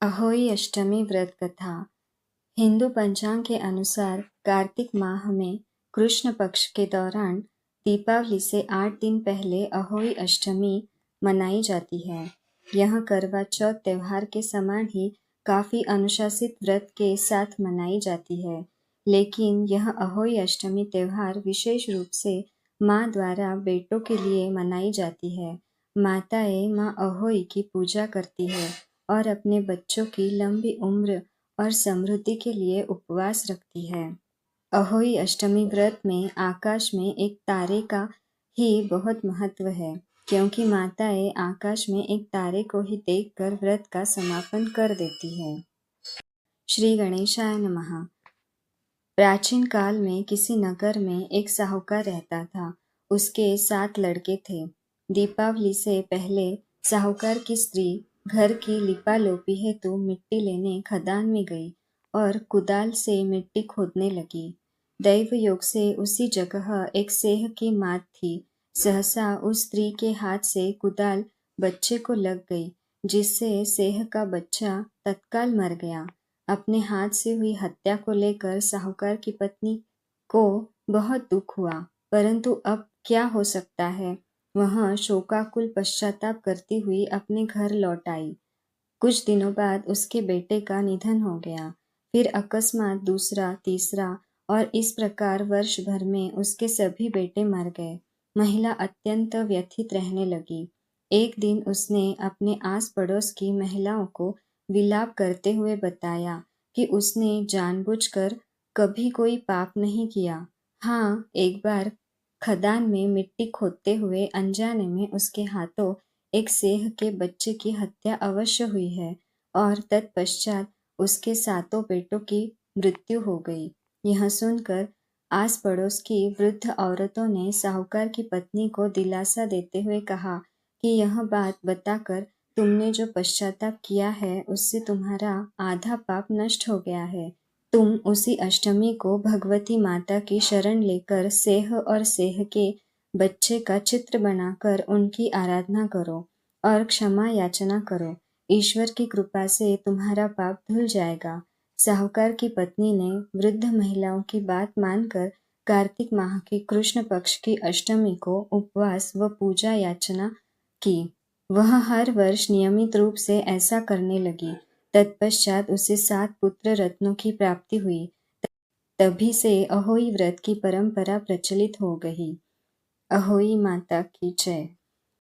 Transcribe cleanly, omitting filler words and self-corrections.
अहोई अष्टमी व्रत कथा। हिंदू पंचांग के अनुसार कार्तिक माह में कृष्ण पक्ष के दौरान दीपावली से 8 दिन पहले अहोई अष्टमी मनाई जाती है। यह करवा चौथ त्योहार के समान ही काफी अनुशासित व्रत के साथ मनाई जाती है, लेकिन यह अहोई अष्टमी त्योहार विशेष रूप से माँ द्वारा बेटों के लिए मनाई जाती है। माताएं माँ अहोई की पूजा करती है और अपने बच्चों की लंबी उम्र और समृद्धि के लिए उपवास रखती है। अहोई अष्टमी व्रत में आकाश में एक तारे का ही बहुत महत्व है, क्योंकि माताएं आकाश में एक तारे को ही देखकर व्रत का समापन कर देती है। श्री गणेशाय नमः। प्राचीन काल में किसी नगर में एक साहूकार रहता था। उसके 7 लड़के थे। दीपावली से पहले साहूकार की स्त्री घर की लिपालोपी हेतु मिट्टी लेने खदान में गई और कुदाल से मिट्टी खोदने लगी। दैव योग से उसी जगह एक सेह की मात थी। सहसा उस स्त्री के हाथ से कुदाल बच्चे को लग गई, जिससे सेह का बच्चा तत्काल मर गया। अपने हाथ से हुई हत्या को लेकर साहूकार की पत्नी को बहुत दुख हुआ, परंतु अब क्या हो सकता है। वह शोकाकुल पश्चाताप करती हुई अपने घर लौट आई। कुछ दिनों बाद उसके बेटे का निधन हो गया। फिर अकस्मात दूसरा, तीसरा और इस प्रकार वर्ष भर में उसके सभी बेटे मर गए। महिला अत्यंत व्यथित रहने लगी। एक दिन उसने अपने आस पड़ोस की महिलाओं को विलाप करते हुए बताया कि उसने जानबूझकर कभी कोई पाप नहीं किया। हाँ, एक बार खदान में मिट्टी खोदते हुए अनजाने में उसके हाथों एक सेह के बच्चे की हत्या अवश्य हुई है और तत्पश्चात उसके 7 बेटों की मृत्यु हो गई। यह सुनकर आस पड़ोस की वृद्ध औरतों ने साहूकार की पत्नी को दिलासा देते हुए कहा कि यह बात बताकर तुमने जो पश्चाताप किया है उससे तुम्हारा आधा पाप नष्ट हो गया है। तुम उसी अष्टमी को भगवती माता की शरण लेकर सेह और सेह के बच्चे का चित्र बनाकर उनकी आराधना करो और क्षमा याचना करो। ईश्वर की कृपा से तुम्हारा पाप धुल जाएगा। साहूकार की पत्नी ने वृद्ध महिलाओं की बात मानकर कार्तिक माह की कृष्ण पक्ष की अष्टमी को उपवास व पूजा याचना की। वह हर वर्ष नियमित रूप से ऐसा करने लगी। तत्पश्चात उसे 7 पुत्र रत्नों की प्राप्ति हुई। तभी से अहोई व्रत की परंपरा प्रचलित हो गई। अहोई माता की जय।